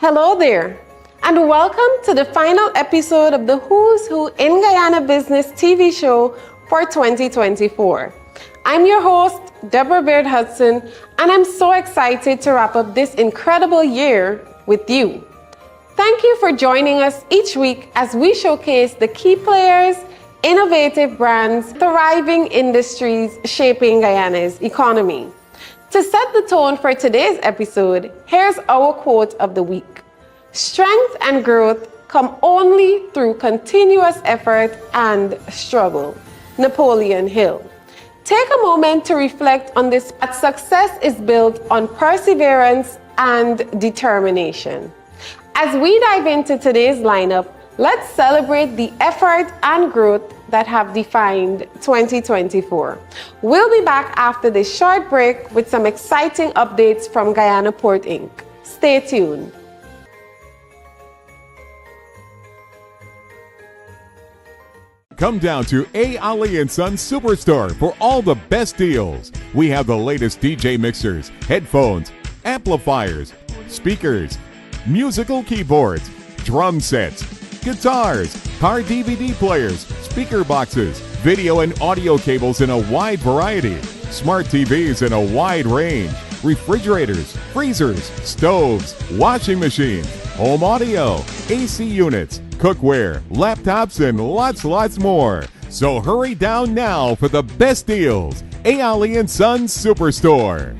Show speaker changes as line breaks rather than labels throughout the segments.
Hello there, and welcome to the final episode of the Who's Who in Guyana Business TV Show for 2024. I'm your host, Deborah Baird-Hutson, and I'm so excited to wrap up this incredible year with you. Thank you for joining us each week as we showcase the key players, innovative brands, thriving industries shaping Guyana's economy. To set the tone for today's episode, here's our quote of the week. Strength and growth come only through continuous effort and struggle. Napoleon Hill. Take a moment to reflect on this. Success is built on perseverance and determination. As we dive into today's lineup, let's celebrate the effort and growth that have defined 2024. We'll be back after this short break with some exciting updates from Guyana Port Inc. Stay tuned.
Come down to A. Ali & Son Superstore for all the best deals. We have the latest DJ mixers, headphones, amplifiers, speakers, musical keyboards, drum sets, guitars, car DVD players, speaker boxes, video and audio cables in a wide variety, smart TVs in a wide range, refrigerators, freezers, stoves, washing machines, home audio, AC units, cookware, laptops, and lots more. So hurry down now for the best deals. A. Ali & Son Superstore.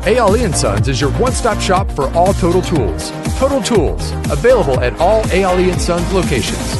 A. Ali & Sons is your one-stop shop for all Total Tools. Total Tools, available at all A. Ali & Sons locations.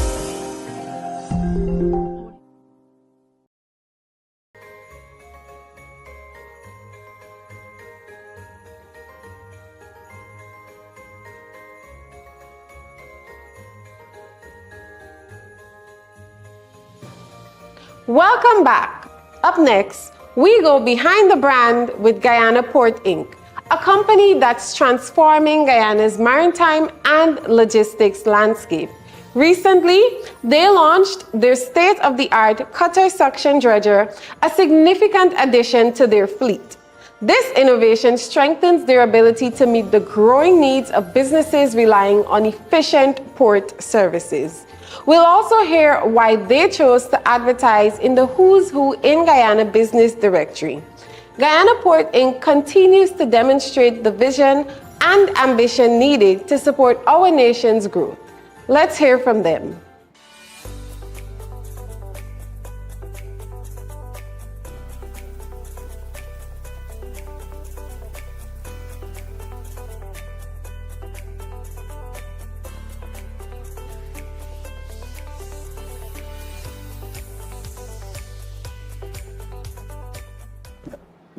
Welcome back. Up next, we go behind the brand with Guyana Port Inc., a company that's transforming Guyana's maritime and logistics landscape. Recently, they launched their state-of-the-art cutter suction dredger, a significant addition to their fleet. This innovation strengthens their ability to meet the growing needs of businesses relying on efficient port services. We'll also hear why they chose to advertise in the Who's Who in Guyana Business directory. Guyana Port Inc. continues to demonstrate the vision and ambition needed to support our nation's growth. Let's hear from them.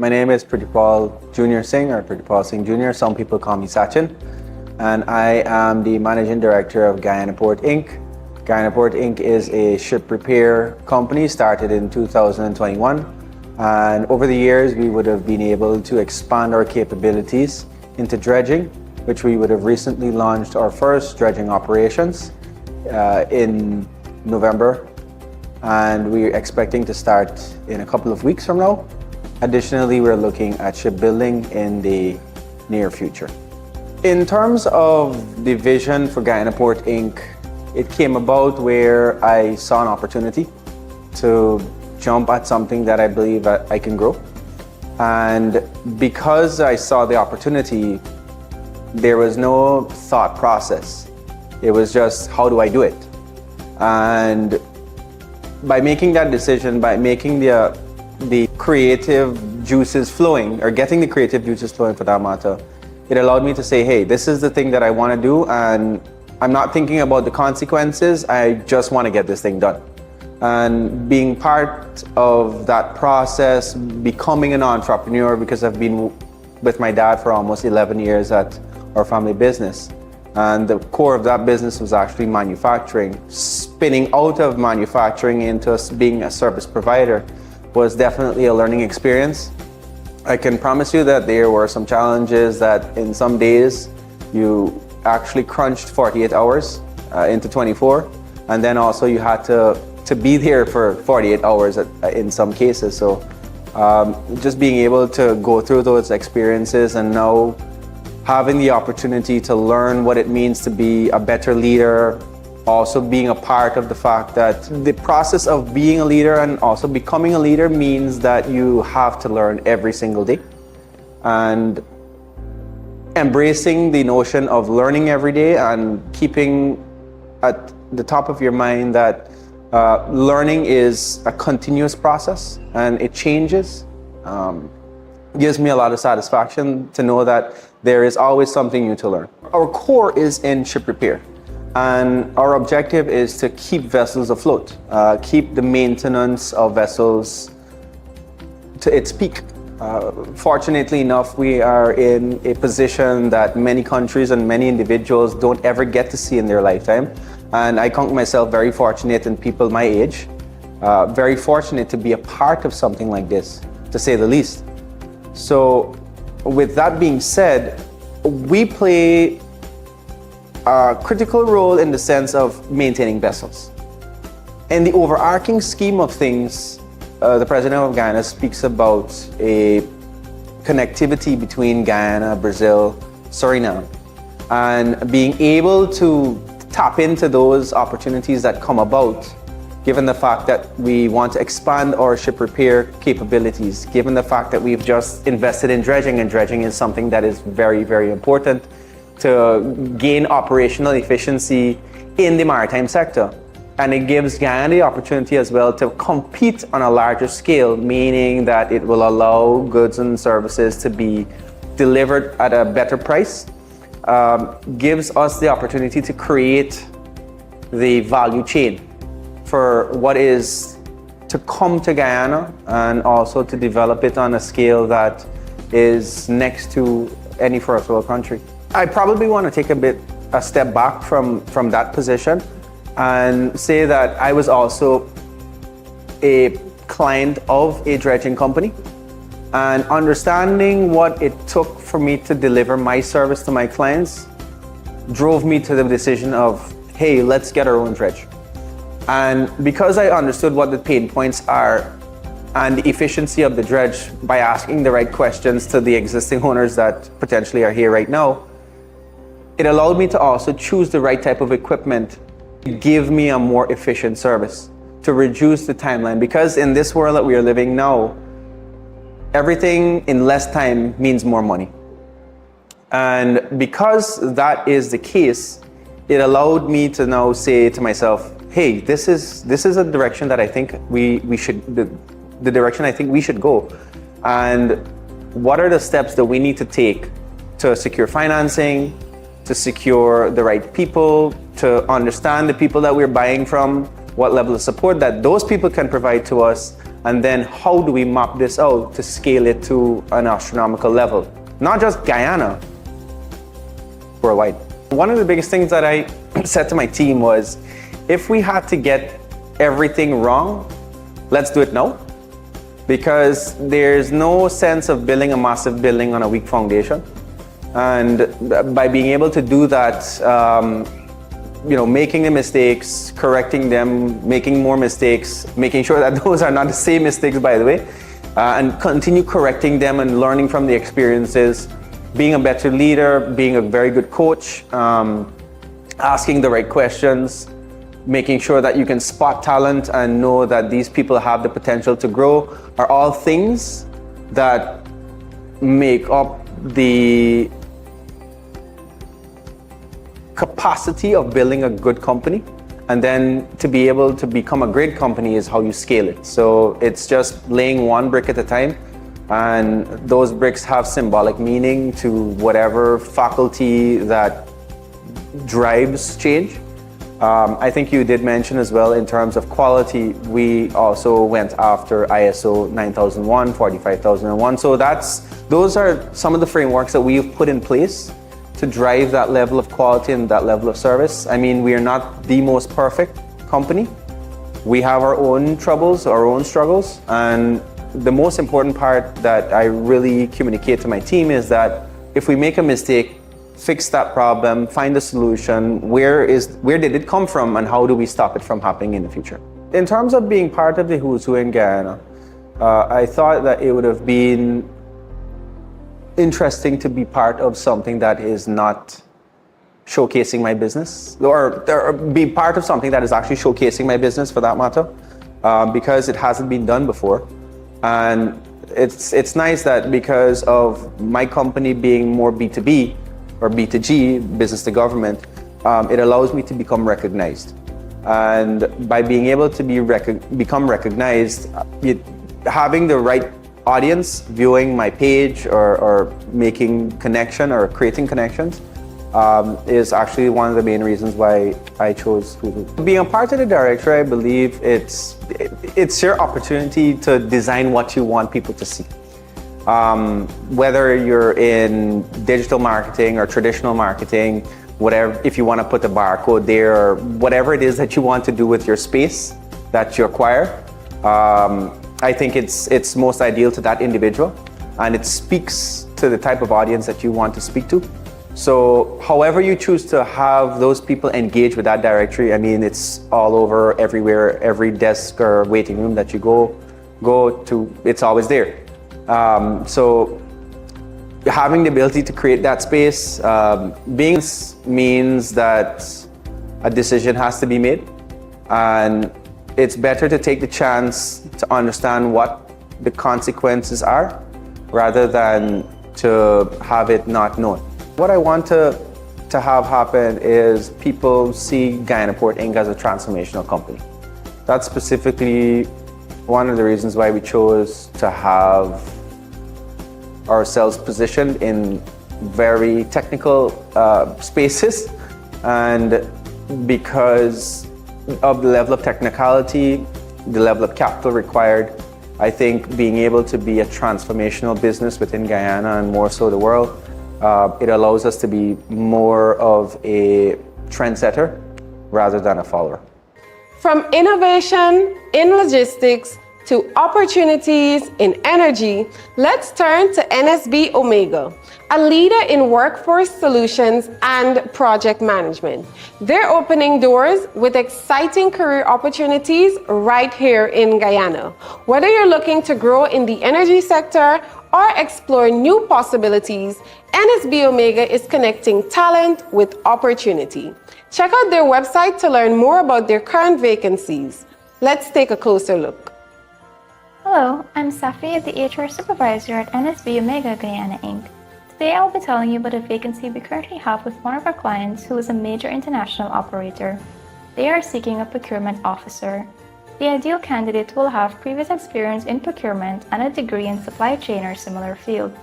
My name is Pritipaul Singh or Pritipaul Singh Jr. Some people call me Sachin, and I am the Managing Director of Guyana Port Inc. Guyana Port Inc. is a ship repair company started in 2021, and over the years we would have been able to expand our capabilities into dredging, which we would have recently launched our first dredging operations in November, and we're expecting to start in a couple of weeks from now. Additionally, we're looking at shipbuilding in the near future. In terms of the vision for Guyana Port Inc., it came about where I saw an opportunity to jump at something that I believe that I can grow. And because I saw the opportunity, there was no thought process. It was just, how do I do it? And by making that decision, by making the creative juices flowing, or getting the creative juices flowing for that matter, it allowed me to say, hey, this is the thing that I want to do, and I'm not thinking about the consequences, I just want to get this thing done. And being part of that process, becoming an entrepreneur, because I've been with my dad for almost 11 years at our family business. And the core of that business was actually manufacturing. Spinning out of manufacturing into being a service provider was definitely a learning experience. I can promise you that there were some challenges that in some days you actually crunched 48 hours into 24. And then also you had to be there for 48 hours in some cases. So just being able to go through those experiences and now having the opportunity to learn what it means to be a better leader, also being a part of the fact that the process of being a leader and also becoming a leader means that you have to learn every single day. And embracing the notion of learning every day and keeping at the top of your mind that learning is a continuous process and it changes. Gives me a lot of satisfaction to know that there is always something new to learn. Our core is in ship repair, and our objective is to keep vessels afloat, keep the maintenance of vessels to its peak. Fortunately enough, we are in a position that many countries and many individuals don't ever get to see in their lifetime. And I count myself very fortunate, and people my age, very fortunate to be a part of something like this, to say the least. So with that being said, we play a critical role in the sense of maintaining vessels. In the overarching scheme of things, the President of Guyana speaks about a connectivity between Guyana, Brazil, Suriname, and being able to tap into those opportunities that come about, given the fact that we want to expand our ship repair capabilities, given the fact that we've just invested in dredging, and dredging is something that is very, very important to gain operational efficiency in the maritime sector. And it gives Guyana the opportunity as well to compete on a larger scale, meaning that it will allow goods and services to be delivered at a better price, gives us the opportunity to create the value chain for what is to come to Guyana, and also to develop it on a scale that is next to any first world country. I probably want to take a step back from that position and say that I was also a client of a dredging company, and understanding what it took for me to deliver my service to my clients drove me to the decision of, hey, let's get our own dredge. And because I understood what the pain points are and the efficiency of the dredge by asking the right questions to the existing owners that potentially are here right now, it allowed me to also choose the right type of equipment to give me a more efficient service, to reduce the timeline. Because in this world that we are living now, everything in less time means more money. And because that is the case, it allowed me to now say to myself, hey, this is a direction that I think we should, the direction I think we should go. And what are the steps that we need to take to secure financing, to secure the right people, to understand the people that we're buying from, what level of support that those people can provide to us, and then how do we map this out to scale it to an astronomical level? Not just Guyana, worldwide. One of the biggest things that I said to my team was, if we had to get everything wrong, let's do it now. Because there's no sense of building a massive building on a weak foundation. And by being able to do that, making the mistakes, correcting them, making more mistakes, making sure that those are not the same mistakes, by the way, and continue correcting them and learning from the experiences, being a better leader, being a very good coach, asking the right questions, making sure that you can spot talent and know that these people have the potential to grow are all things that make up the capacity of building a good company. And then to be able to become a great company is how you scale it. So it's just laying one brick at a time, and those bricks have symbolic meaning to whatever faculty that drives change. I think you did mention as well, in terms of quality, we also went after ISO 9001, 45001. So those are some of the frameworks that we've put in place to drive that level of quality and that level of service. I mean, we are not the most perfect company. We have our own troubles, our own struggles. And the most important part that I really communicate to my team is that if we make a mistake, fix that problem, find a solution. Where did it come from, and how do we stop it from happening in the future? In terms of being part of the Who's Who in Guyana, I thought that it would have been interesting to be part of something that is not showcasing my business, or be part of something that is actually showcasing my business, for that matter, because it hasn't been done before. And it's nice that because of my company being more B2B or B2G, business to government, it allows me to become recognized. And by being able to become recognized, having the right audience viewing my page or making connection or creating connections is actually one of the main reasons why I chose Hulu. Being a part of the directory, I believe it's your opportunity to design what you want people to see. Whether you're in digital marketing or traditional marketing, whatever, if you want to put a barcode there, or whatever it is that you want to do with your space that you acquire, I think it's most ideal to that individual, and it speaks to the type of audience that you want to speak to. So however you choose to have those people engage with that directory, I mean, it's all over, everywhere, every desk or waiting room that you go to, it's always there. So having the ability to create that space, means that a decision has to be made, and it's better to take the chance to understand what the consequences are rather than to have it not known. What I want to have happen is people see Guyana Port Inc. as a transformational company. That's specifically one of the reasons why we chose to have ourselves positioned in very technical spaces, and because of the level of technicality, the level of capital required, I think being able to be a transformational business within Guyana and more so the world, it allows us to be more of a trendsetter rather than a follower.
From innovation in logistics to opportunities in energy, let's turn to NSB Omega, a leader in workforce solutions and project management. They're opening doors with exciting career opportunities right here in Guyana. Whether you're looking to grow in the energy sector or explore new possibilities, NSB Omega is connecting talent with opportunity. Check out their website to learn more about their current vacancies. Let's take a closer look.
Hello, I'm Safi, the HR Supervisor at NSB Omega Guyana Inc. Today I'll be telling you about a vacancy we currently have with one of our clients who is a major international operator. They are seeking a procurement officer. The ideal candidate will have previous experience in procurement and a degree in supply chain or similar field.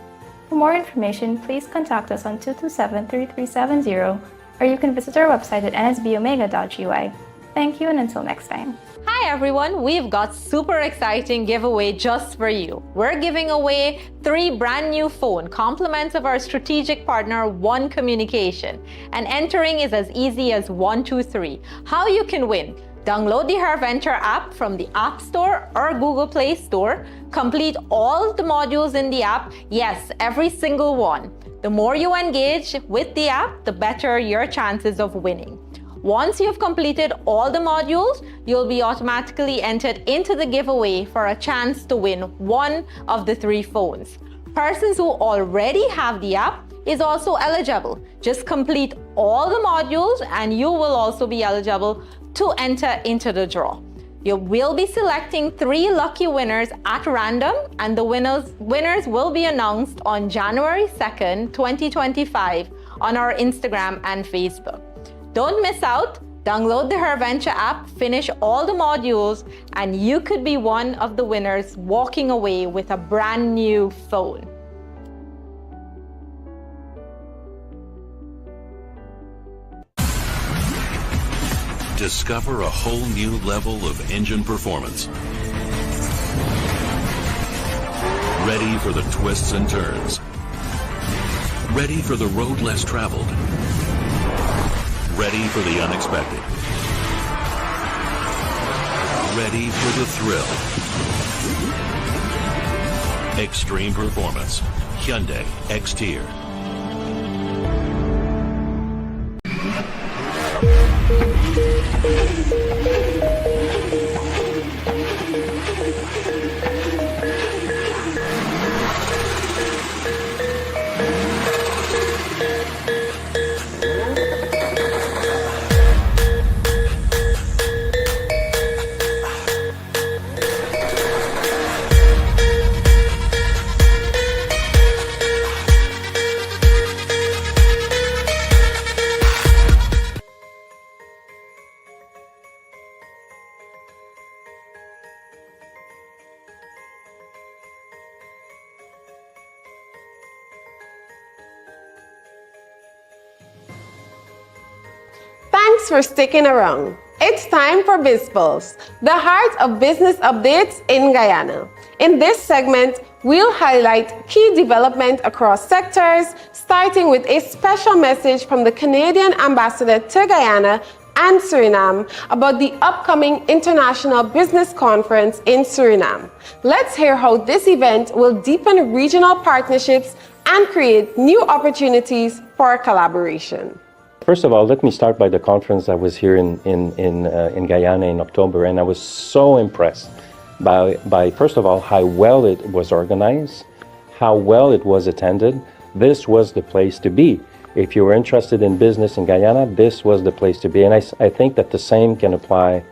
For more information, please contact us on 227-3370, or you can visit our website at nsbomega.gy. Thank you, and until next time.
Hi everyone, we've got super exciting giveaway just for you. We're giving away 3 brand new phone compliments of our strategic partner One Communication, and entering is as easy as 1, 2, 3. How you can win? Download the HerVenture app from the App Store or Google Play Store. Complete all the modules in the app. Yes, every single one. The more you engage with the app, the better your chances of winning. Once you've completed all the modules, you'll be automatically entered into the giveaway for a chance to win one of the 3 phones. Persons who already have the app is also eligible. Just complete all the modules and you will also be eligible to enter into the draw. You will be selecting 3 lucky winners at random, and the winners will be announced on January 2nd, 2025 on our Instagram and Facebook. Don't miss out. Download the HerVenture app, finish all the modules, and you could be one of the winners walking away with a brand new phone.
Discover a whole new level of engine performance. Ready for the twists and turns. Ready for the road less traveled. Ready for the unexpected. Ready for the thrill. Extreme performance. Hyundai X-Tier.
Thanks for sticking around. It's time for BizPulse, the heart of business updates in Guyana. In this segment, we'll highlight key development across sectors, starting with a special message from the Canadian ambassador to Guyana and Suriname about the upcoming International Business Conference in Suriname. Let's hear how this event will deepen regional partnerships and create new opportunities for collaboration.
First of all, let me start by the conference. I was here in Guyana in October, and I was so impressed by first of all, how well it was organized, how well it was attended. This was the place to be. If you were interested in business in Guyana, this was the place to be. And I think that the same can apply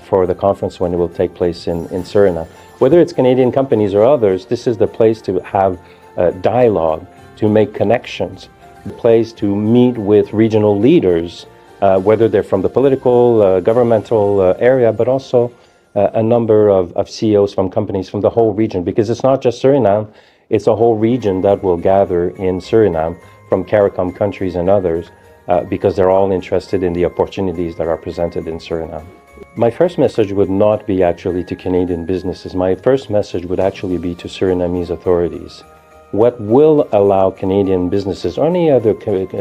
for the conference when it will take place in Suriname. Whether it's Canadian companies or others, this is the place to have dialogue, to make connections, the place to meet with regional leaders, whether they're from the political, governmental area, but also a number of CEOs from companies from the whole region, because it's not just Suriname, it's a whole region that will gather in Suriname from CARICOM countries and others, because they're all interested in the opportunities that are presented in Suriname. My first message would not be actually to Canadian businesses. My first message would actually be to Surinamese authorities. What will allow Canadian businesses or any other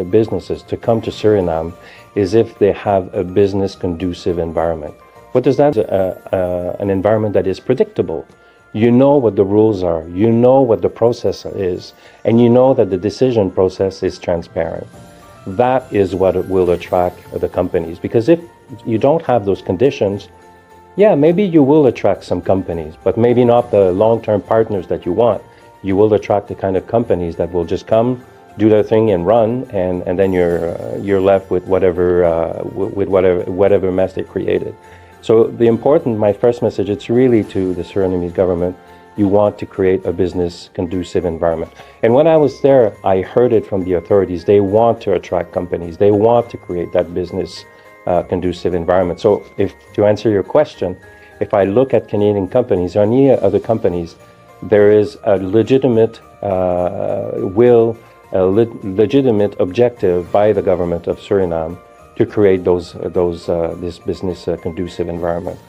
businesses to come to Suriname is if they have a business conducive environment. What does that mean? An environment that is predictable. You know what the rules are, you know what the process is, and you know that the decision process is transparent. That is what will attract the companies, because if you don't have those conditions, yeah, maybe you will attract some companies, but maybe not the long-term partners that you want. You will attract the kind of companies that will just come, do their thing and run, and then you're left with whatever mess they created. So my first message, it's really to the Surinamese government. You want to create a business conducive environment. And when I was there, I heard it from the authorities. They want to attract companies. They want to create that business conducive environment. So to answer your question, if I look at Canadian companies or any other companies, there is a legitimate legitimate objective by the government of Suriname to create this business conducive environment.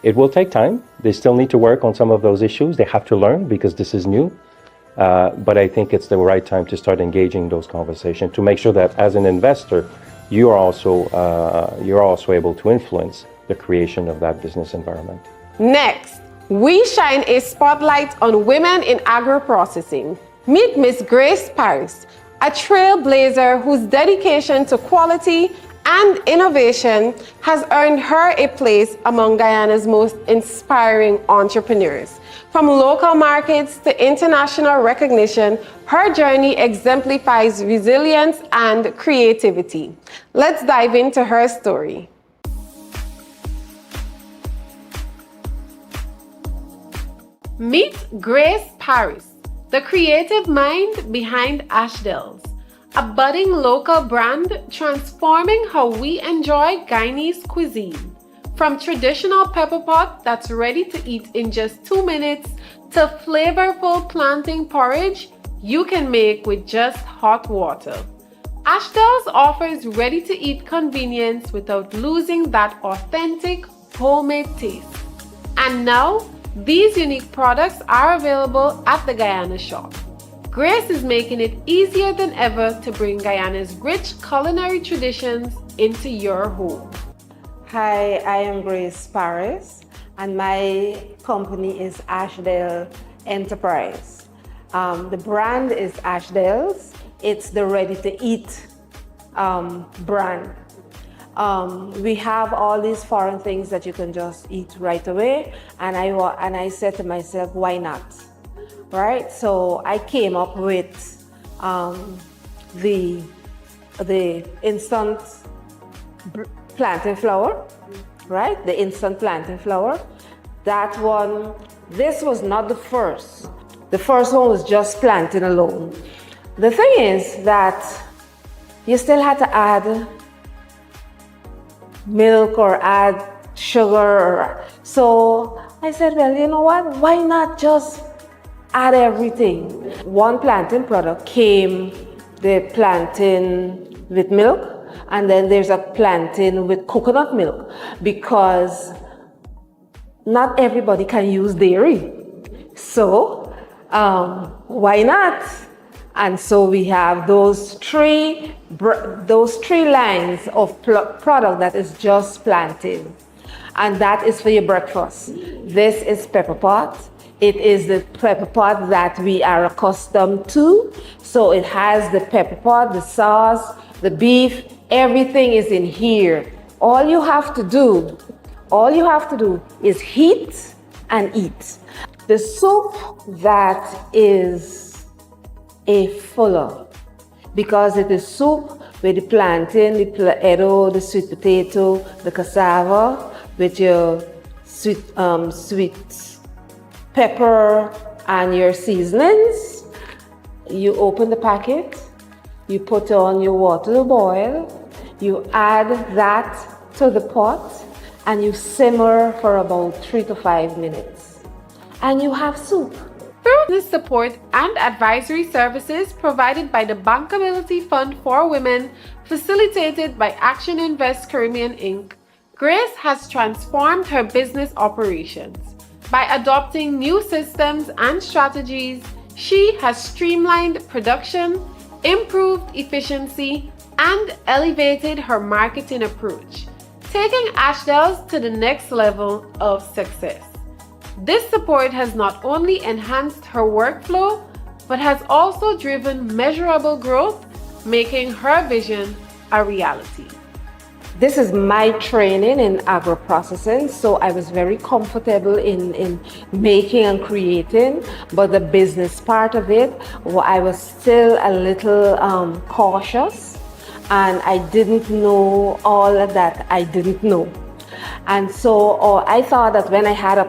It will take time. They still need to work on some of those issues. They have to learn because this is new. But I think it's the right time to start engaging those conversations to make sure that as an investor, you're also able to influence the creation of that business environment.
Next, we shine a spotlight on women in agro-processing. Meet Miss Grace Paris, a trailblazer whose dedication to quality and innovation has earned her a place among Guyana's most inspiring entrepreneurs. From local markets to international recognition, her journey exemplifies resilience and creativity. Let's dive into her story. Meet Grace Paris, the creative mind behind Ashdell's, a budding local brand transforming how we enjoy Guyanese cuisine. From traditional pepper pot that's ready to eat in just 2 minutes to flavorful plantain porridge you can make with just hot water. Ashdell's offers ready-to-eat convenience without losing that authentic homemade taste. And now, these unique products are available at the Guyana shop. Grace is making it easier than ever to bring Guyana's rich culinary traditions into your home.
Hi, I am Grace Paris, and my company is Ashdell Enterprise. The brand is Ashdell's. It's the ready-to-eat brand. We have all these foreign things that you can just eat right away, and I said to myself, why not? Right? So I came up with the instant plantain flour, right? The instant plantain flour. That one, this was not the first. The first one was just plantain alone. The thing is that you still had to add milk or add sugar. So I said, well, you know what? Why not just add everything? One plantain product came the plantain with milk, and then there's a plantain with coconut milk, because not everybody can use dairy. So why not? And so we have those three lines of product that is just plantain, and that is for your breakfast. This is pepper pot. It is the pepper pot that we are accustomed to. So it has the pepper pot, the sauce, the beef, everything is in here. All you have to do is heat and eat. The soup that is a fuller, because it is soup with the plantain, the edo, the sweet potato, the cassava, with your sweet pepper and your seasonings. You open the packet, you put on your water to boil, you add that to the pot, and you simmer for about 3 to 5 minutes, and you have soup.
Through this support and advisory services provided by the Bankability Fund for Women, facilitated by Action Invest Caribbean Inc., Grace has transformed her business operations. By adopting new systems and strategies, she has streamlined production, improved efficiency, and elevated her marketing approach, taking Ashdell's to the next level of success. This support has not only enhanced her workflow, but has also driven measurable growth, making her vision a reality.
This is my training in agro-processing, so I was very comfortable in making and creating, but the business part of it, I was still a little cautious, and I didn't know all of that I didn't know. And so I thought that when I had a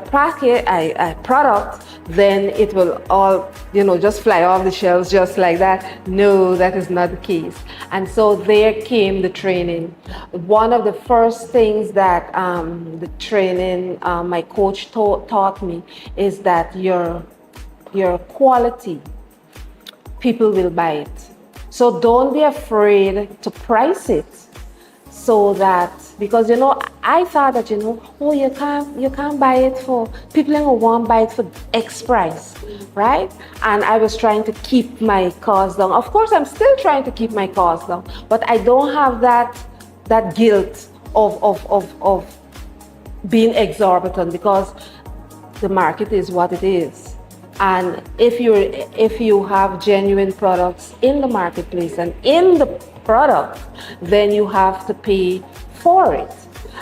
product, then it will all, just fly off the shelves just like that. No, that is not the case. And so there came the training. One of the first things that the training my coach taught me is that your quality, people will buy it. So don't be afraid to price it. So that, because I thought that you can't buy it for, people don't want to buy it for X price, right? And I was trying to keep my costs down. Of course, I'm still trying to keep my costs down, but I don't have that guilt of being exorbitant, because the market is what it is. And if you have genuine products in the marketplace and in the product, then you have to pay for it.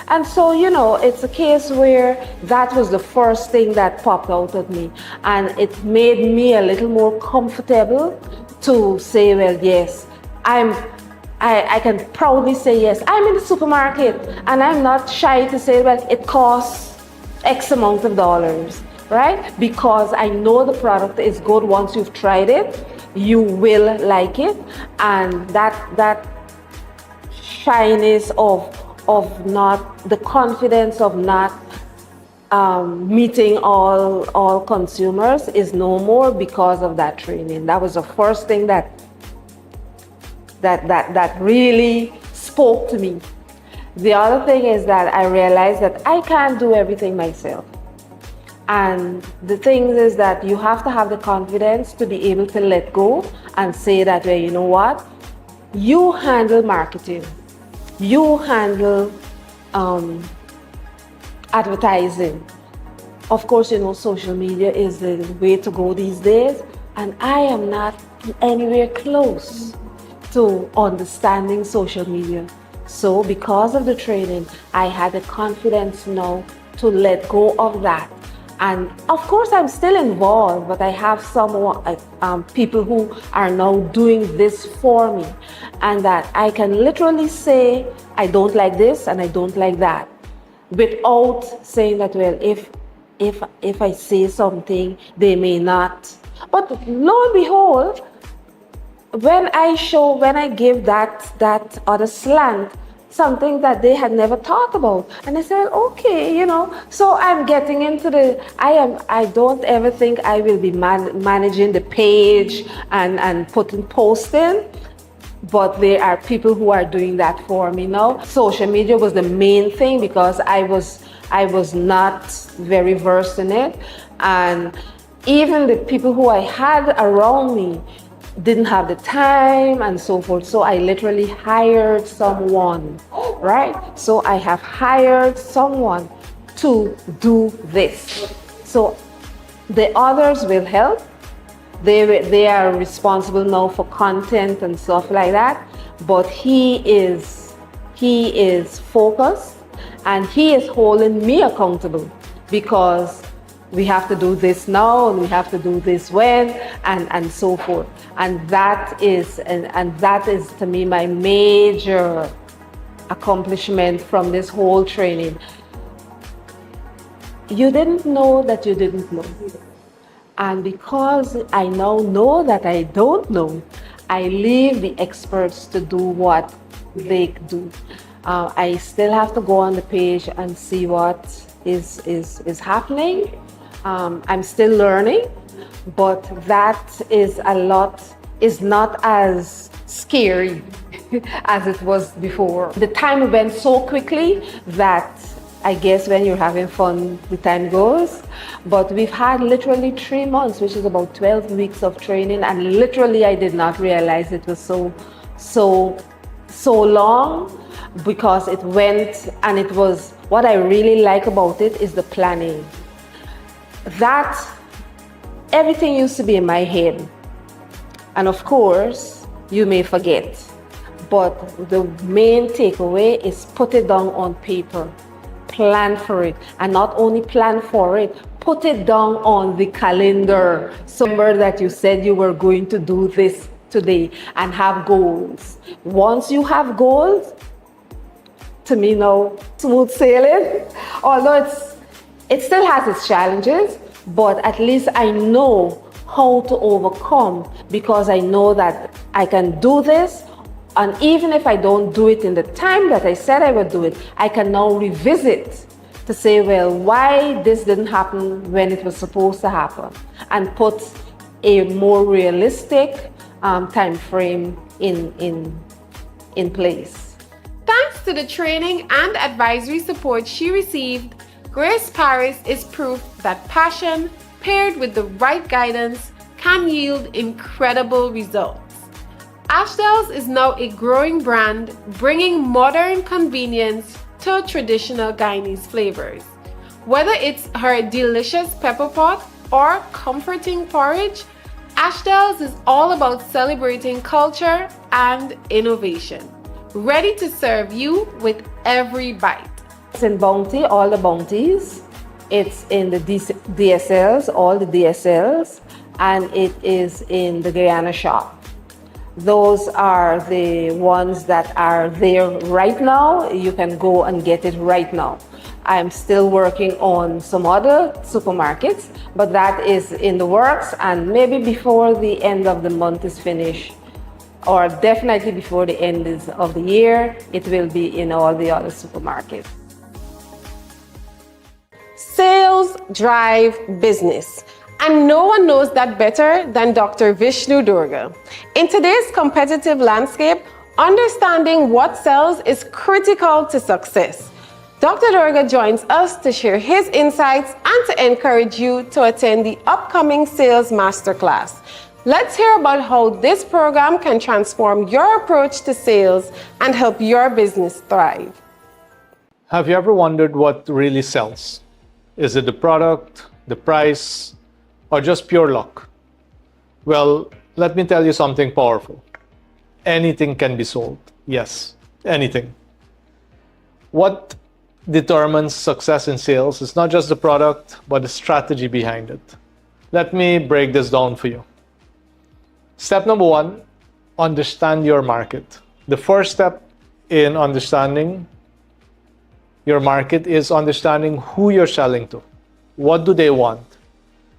And so, it's a case where that was the first thing that popped out at me. And it made me a little more comfortable to say, well, yes, I can proudly say, yes, I'm in the supermarket, and I'm not shy to say, well, it costs X amount of dollars. right? Because I know the product is good. Once you've tried it, you will like it. And that shyness of not, the confidence of not meeting all consumers is no more because of that training. That was the first thing that really spoke to me. The other thing is that I realized that I can't do everything myself. And the thing is that you have to have the confidence to be able to let go and say that, well, you know what? You handle marketing. You handle advertising. Of course, you know, social media is the way to go these days. And I am not anywhere close to understanding social media. So because of the training, I had the confidence now to let go of that. And of course, I'm still involved, but I have some people who are now doing this for me, and that I can literally say, I don't like this and I don't like that, without saying that, well, if I say something, they may not. But lo and behold, when I give that other slant, something that they had never thought about, and I said, okay, you know. So I'm getting into I don't ever think I will be managing the page and posting, but there are people who are doing that for me now. Social media was the main thing because I was not very versed in it, and even the people who I had around me didn't have the time and so forth. So I literally hired someone, right? So I have hired someone to do this. So the others will help. They are responsible now for content and stuff like that. But he is focused, and he is holding me accountable, because we have to do this now and we have to do this when, and so forth. And that is to me my major accomplishment from this whole training. You didn't know that you didn't know. And because I now know that I don't know, I leave the experts to do what they do. I still have to go on the page and see what is happening. I'm still learning, but that is not as scary as it was before. The time went so quickly that I guess when you're having fun, the time goes. But we've had literally 3 months, which is about 12 weeks of training, and literally I did not realize it was so long, because it went, and it was, what I really like about it is the planning. That everything used to be in my head, and of course you may forget, but the main takeaway is put it down on paper, plan for it, and not only plan for it, put it down on the calendar. So remember that you said you were going to do this today, and have goals. Once you have goals, to me now, smooth sailing, although it still has its challenges, but at least I know how to overcome, because I know that I can do this. And even if I don't do it in the time that I said I would do it, I can now revisit to say, well, why this didn't happen when it was supposed to happen, and put a more realistic time frame in place.
Thanks to the training and advisory support she received, Grace Paris is proof that passion paired with the right guidance can yield incredible results. Ashdell's is now a growing brand, bringing modern convenience to traditional Guyanese flavors. Whether it's her delicious pepper pot or comforting porridge, Ashdell's is all about celebrating culture and innovation, ready to serve you with every bite.
It's in Bounty, all the Bounties. It's in the DSLs, all the DSLs, and it is in the Guyana shop. Those are the ones that are there right now. You can go and get it right now. I'm still working on some other supermarkets, but that is in the works, and maybe before the end of the month is finished, or definitely before the end of the year, it will be in all the other supermarkets.
Sales drive business. And no one knows that better than Dr. Vishnu Durga. In today's competitive landscape, understanding what sells is critical to success. Dr. Durga joins us to share his insights and to encourage you to attend the upcoming Sales Masterclass. Let's hear about how this program can transform your approach to sales and help your business thrive.
Have you ever wondered what really sells? Is it the product, the price, or just pure luck? Well, let me tell you something powerful. Anything can be sold. Yes, anything. What determines success in sales is not just the product, but the strategy behind it. Let me break this down for you. Step number one, understand your market. The first step in understanding your market is understanding who you're selling to. What do they want?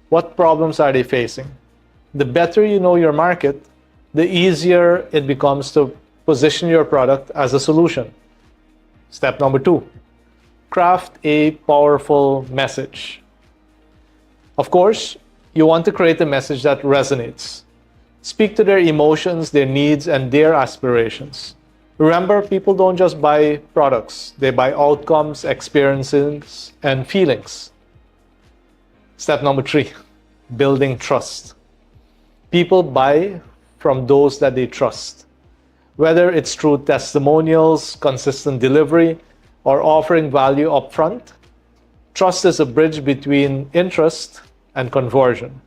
What problems are they facing? The better you know your market, the easier it becomes to position your product as a solution. Step number two, craft a powerful message. Of course, you want to create a message that resonates. Speak to their emotions, their needs, and their aspirations. Remember, people don't just buy products, they buy outcomes, experiences, and feelings. Step number three, building trust. People buy from those that they trust. Whether it's through testimonials, consistent delivery, or offering value upfront, trust is a bridge between interest and conversion.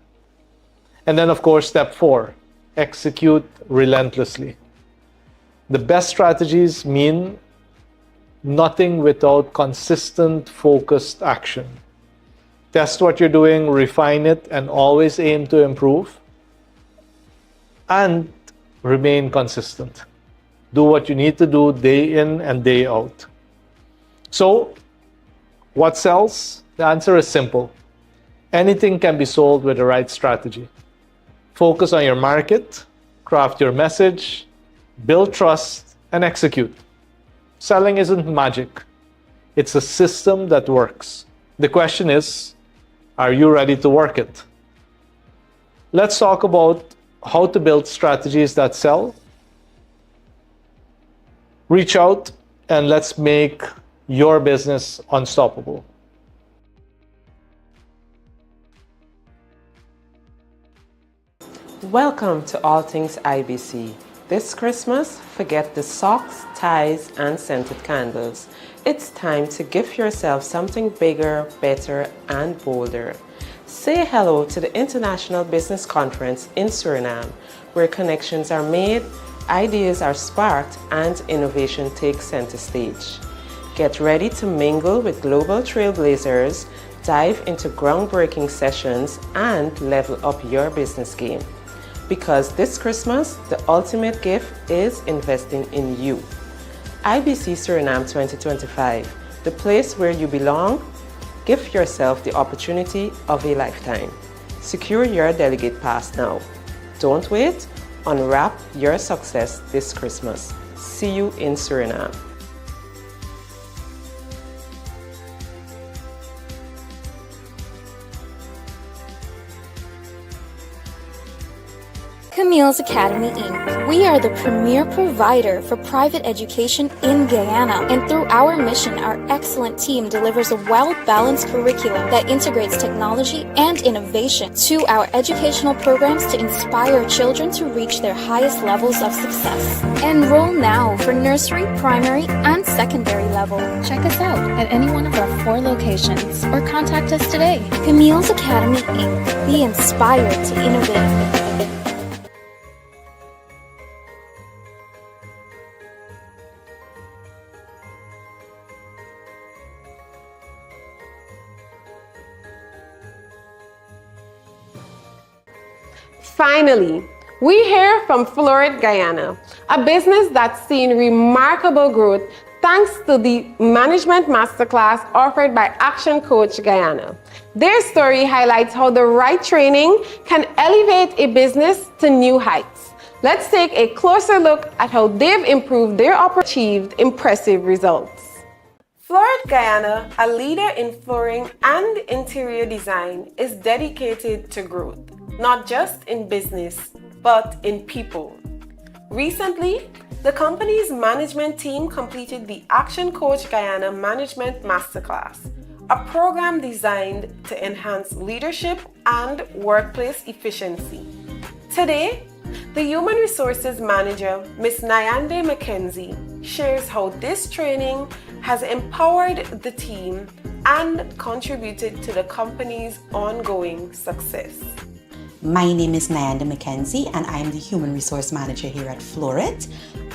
And then, of course, step four, execute relentlessly. The best strategies mean nothing without consistent, focused action. Test what you're doing, refine it, and always aim to improve. And remain consistent. Do what you need to do day in and day out. So, what sells? The answer is simple. Anything can be sold with the right strategy. Focus on your market, craft your message, build trust, and execute. Selling isn't magic. It's a system that works. The question is, are you ready to work it? Let's talk about how to build strategies that sell. Reach out and let's make your business unstoppable.
Welcome to All Things IBC. This Christmas, forget the socks, ties, and scented candles. It's time to gift yourself something bigger, better, and bolder. Say hello to the International Business Conference in Suriname, where connections are made, ideas are sparked, and innovation takes center stage. Get ready to mingle with global trailblazers, dive into groundbreaking sessions, and level up your business game. Because this Christmas, the ultimate gift is investing in you. IBC Suriname 2025, the place where you belong. Give yourself the opportunity of a lifetime. Secure your delegate pass now. Don't wait. Unwrap your success this Christmas. See you in Suriname.
Camille's Academy Inc. We are the premier provider for private education in Guyana, and through our mission, our excellent team delivers a well-balanced curriculum that integrates technology and innovation to our educational programs to inspire children to reach their highest levels of success. Enroll now for nursery, primary, and secondary level.
Check us out at any one of our 4 locations or contact us today.
Camille's Academy Inc. Be inspired to innovate.
Finally, we hear from Florid Guyana, a business that's seen remarkable growth thanks to the Management Masterclass offered by Action Coach Guyana. Their story highlights how the right training can elevate a business to new heights. Let's take a closer look at how they've improved their achieved impressive results. Florid Guyana, a leader in flooring and interior design, is dedicated to growth, not just in business, but in people. Recently, the company's management team completed the Action Coach Guyana Management Masterclass, a program designed to enhance leadership and workplace efficiency. Today, the Human Resources Manager, Ms. Nyande McKenzie, shares how this training has empowered the team and contributed to the company's ongoing success.
My name is Nyande McKenzie and I'm the Human Resource Manager here at Florid.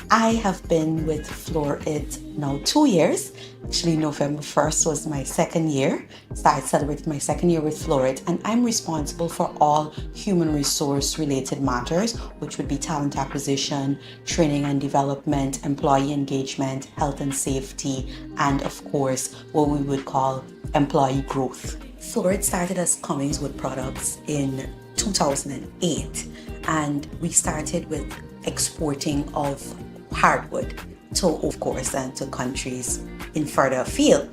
I have been with Florid now 2 years. Actually, November 1st was my second year. So I celebrated my second year with Florid, and I'm responsible for all human resource related matters, which would be talent acquisition, training and development, employee engagement, health and safety, and of course, what we would call employee growth. Florid started as Cummings Wood Products in 2008, and we started with exporting of hardwood to, of course, and to countries in further afield.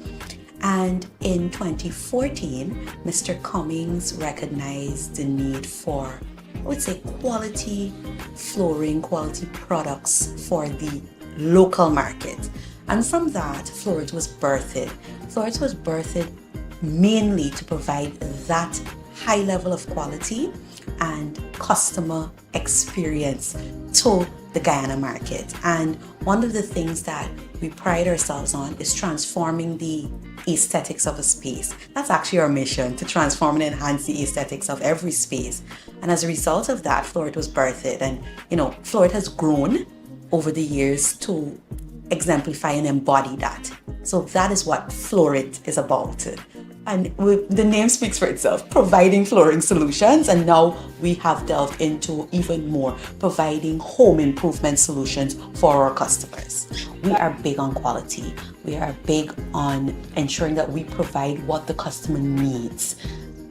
And in 2014, Mr. Cummings recognized the need for, I would say, quality flooring, quality products for the local market. And from that, Florid was birthed. Florid was birthed mainly to provide that high level of quality and customer experience to the Guyana market. And one of the things that we pride ourselves on is transforming the aesthetics of a space. That's actually our mission, to transform and enhance the aesthetics of every space. And as a result of that, Florid was birthed. And Florid has grown over the years to exemplify and embody that. So that is what Florid is about. And the name speaks for itself, providing flooring solutions. And now we have delved into even more, providing home improvement solutions for our customers. We are big on quality. We are big on ensuring that we provide what the customer needs,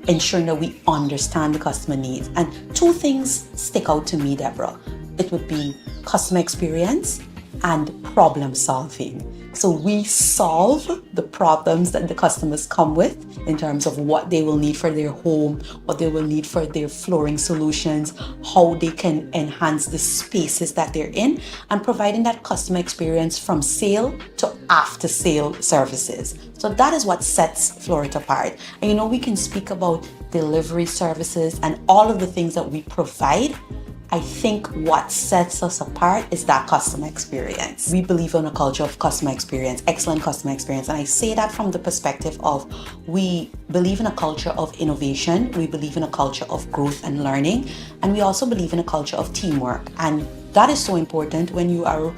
ensuring that we understand the customer needs. And two things stick out to me, Deborah. It would be customer experience and problem solving. So we solve the problems that the customers come with in terms of what they will need for their home, what they will need for their flooring solutions, how they can enhance the spaces that they're in, and providing that customer experience from sale to after sale services. So that is what sets Florid apart. And we can speak about delivery services and all of the things that we provide. I think what sets us apart is that customer experience. We believe in a culture of customer experience, excellent customer experience. And I say that from the perspective of we believe in a culture of innovation. We believe in a culture of growth and learning. And we also believe in a culture of teamwork. And that is so important when you are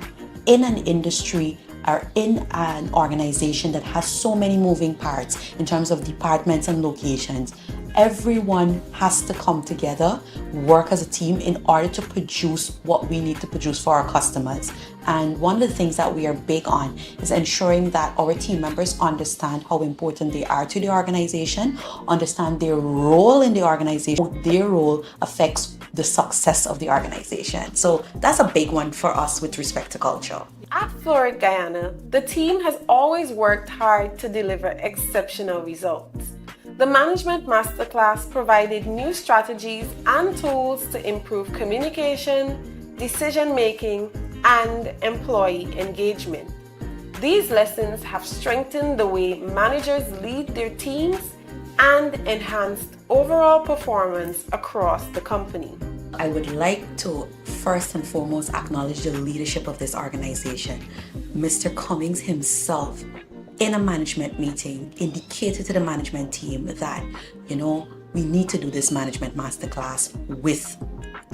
in an industry or in an organization that has so many moving parts in terms of departments and locations. Everyone has to come together, work as a team in order to produce what we need to produce for our customers. And one of the things that we are big on is ensuring that our team members understand how important they are to the organization, understand their role in the organization, their role affects the success of the organization. So that's a big one for us with respect to culture.
At Florid Guyana, the team has always worked hard to deliver exceptional results. The Management Masterclass provided new strategies and tools to improve communication, decision-making, and employee engagement. These lessons have strengthened the way managers lead their teams and enhanced overall performance across the company.
I would like to first and foremost acknowledge the leadership of this organization. Mr. Cummings himself, in a management meeting, indicated to the management team that, we need to do this management masterclass with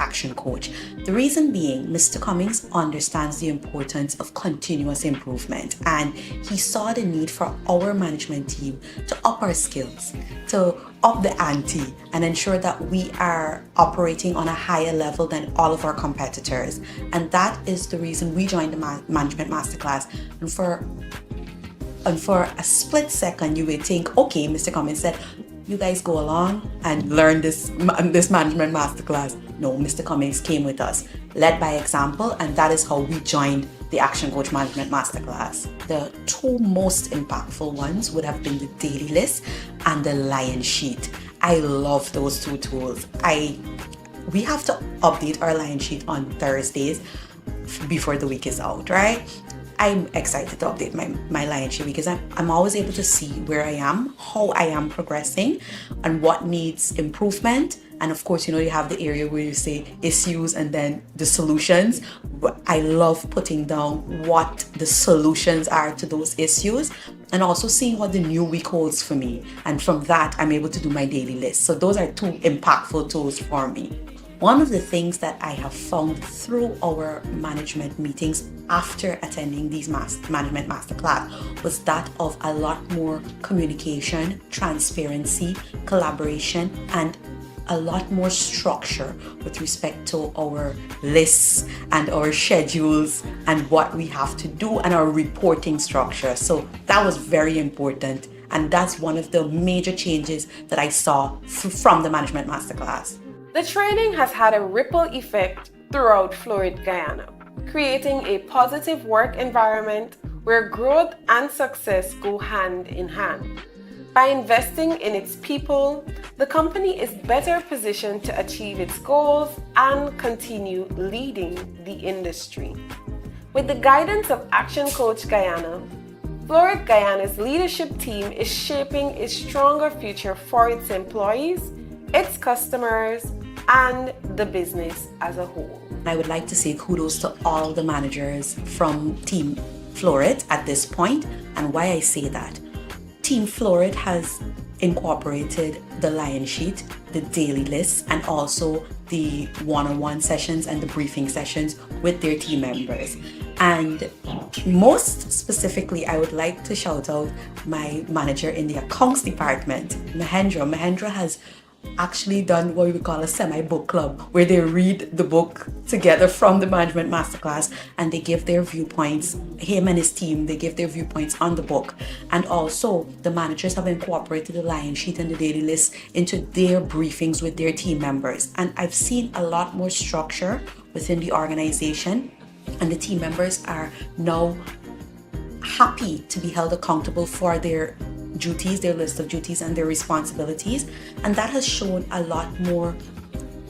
action coach. The reason being, Mr. Cummings understands the importance of continuous improvement, and he saw the need for our management team to up our skills, to up the ante, and ensure that we are operating on a higher level than all of our competitors. And that is the reason we joined the Management Masterclass. And for a split second, you would think, okay, Mr. Cummings said, you guys go along and learn this Management Masterclass. No, Mr. Cummings came with us, led by example, and that is how we joined the Action Coach Management Masterclass. The two most impactful ones would have been the daily list and the lion sheet. I love those two tools. We have to update our lion sheet on Thursdays before the week is out, right? I'm excited to update my lion sheet because I'm always able to see where I am, how I am progressing, and what needs improvement. And of course, you have the area where you say issues and then the solutions. But I love putting down what the solutions are to those issues and also seeing what the new week holds for me. And from that, I'm able to do my daily list. So those are two impactful tools for me. One of the things that I have found through our management meetings after attending these management masterclass was that of a lot more communication, transparency, collaboration, and a lot more structure with respect to our lists and our schedules and what we have to do and our reporting structure. So that was very important. And that's one of the major changes that I saw from the Management Masterclass.
The training has had a ripple effect throughout Florid, Guyana, creating a positive work environment where growth and success go hand in hand. By investing in its people, the company is better positioned to achieve its goals and continue leading the industry. With the guidance of Action Coach Guyana, Florid Guyana's leadership team is shaping a stronger future for its employees, its customers, and the business as a whole.
I would like to say kudos to all the managers from Team Florid at this point, and why I say that. Team Florid has incorporated the lion sheet, the daily list, and also the one-on-one sessions and the briefing sessions with their team members. And most specifically, I would like to shout out my manager in the accounts department, Mahendra. Mahendra has actually done what we call a semi-book club, where they read the book together from the Management Masterclass and they give their viewpoints, him and his team, they give their viewpoints on the book. And also the managers have incorporated the lion sheet and the daily list into their briefings with their team members. And I've seen a lot more structure within the organization, and the team members are now happy to be held accountable for their duties, their list of duties and their responsibilities, and that has shown a lot more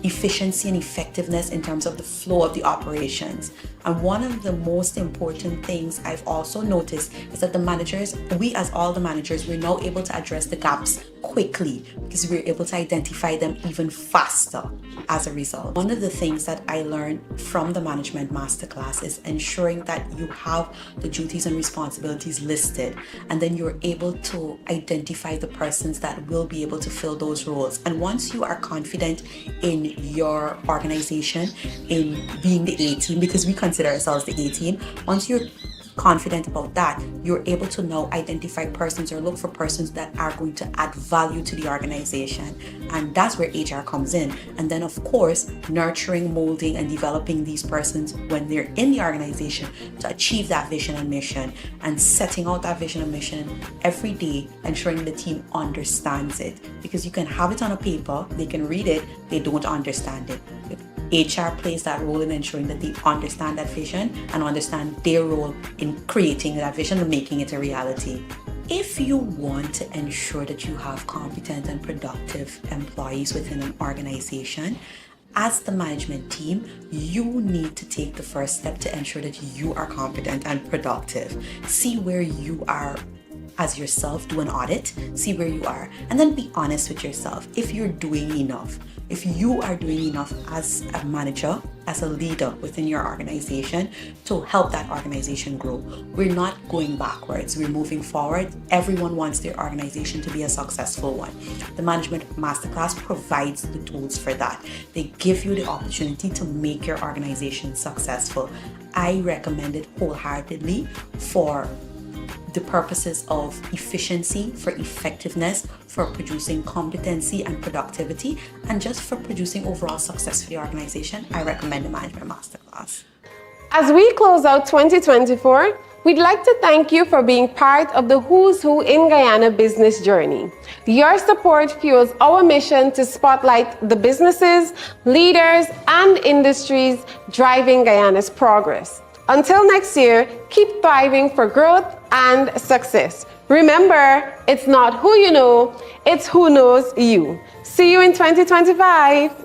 efficiency and effectiveness in terms of the flow of the operations. And one of the most important things I've also noticed is that the managers, we as all the managers, we're now able to address the gaps quickly because we're able to identify them even faster as a result. One of the things that I learned from the Management Masterclass is ensuring that you have the duties and responsibilities listed, and then you're able to identify the persons that will be able to fill those roles. And once you are confident in your organization, in being the A team, because we consider ourselves the A team, once you're confident about that, you're able to now identify persons or look for persons that are going to add value to the organization. And that's where HR comes in. And then of course, nurturing, molding, and developing these persons when they're in the organization to achieve that vision and mission, and setting out that vision and mission every day, ensuring the team understands it. Because you can have it on a paper, they can read it, they don't understand it. HR plays that role in ensuring that they understand that vision and understand their role in creating that vision and making it a reality. If you want to ensure that you have competent and productive employees within an organization, as the management team, you need to take the first step to ensure that you are competent and productive. See where you are as yourself, do an audit, see where you are, and then be honest with yourself. If you're doing enough, if you are doing enough as a manager, as a leader within your organization to help that organization grow. We're not going backwards, we're moving forward. Everyone wants their organization to be a successful one. The Management Masterclass provides the tools for that. They give you the opportunity to make your organization successful. I recommend it wholeheartedly for the purposes of efficiency, for effectiveness, for producing competency and productivity, and just for producing overall success for the organization. I recommend the Management Masterclass.
As we close out 2024, we'd like to thank you for being part of the Who's Who in Guyana business journey. Your support fuels our mission to spotlight the businesses, leaders, and industries driving Guyana's progress. Until next year, keep thriving for growth and success. Remember, it's not who you know, it's who knows you. See you in 2025.